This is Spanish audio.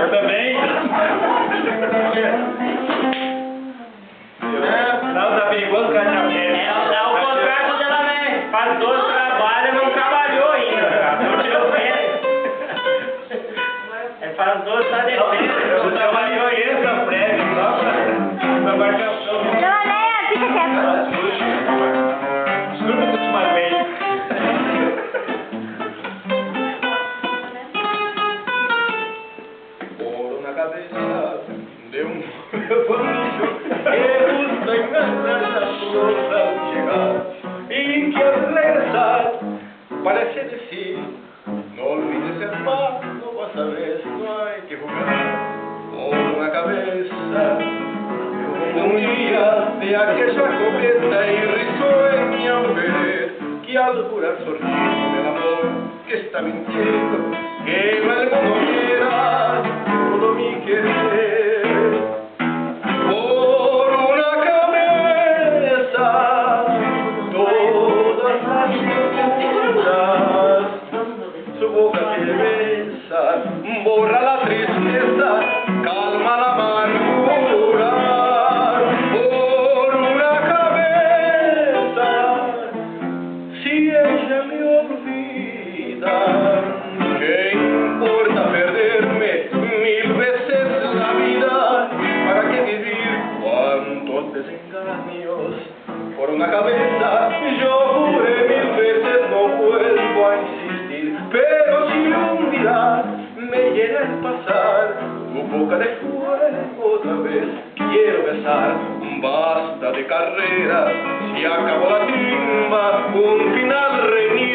Eu também. Não, tá perigoso o cachorro. É o contrário dela, né? Faz 12 trabalhos, não trabalhou ainda, cara. Não tirou férias. É, faz 12, tá defesa. Eu trabalhou essa prévia só pra marcação. Dona Leia, fica quieta. Desculpa que eu te matei. Ouro na cabeça de rebanho que gusta enganar las flores al llegar y que al regresar parece decir no olvides hermano, vas a ver, no hay que jugar. Ouro na cabeça un día de aquella coqueta y risueña mujer que al jurar sorrir con el amor que está mintiendo que en alguno quiera todo mi querer. Por una cabeza todas las locuras, su boca que besa borra la tristeza, calma la amargura. Por una cabeza, si ella me olvida, ¿qué importa perderme 1000 veces la vida? ¿Para qué vivir cuantos desengaños? Por una cabeza yo juré 1000 veces no vuelvo a insistir, pero si un día me llega el pasar tu boca de fuego otra vez quiero besar. Basta de carrera, si acabó la timba, un final reñido.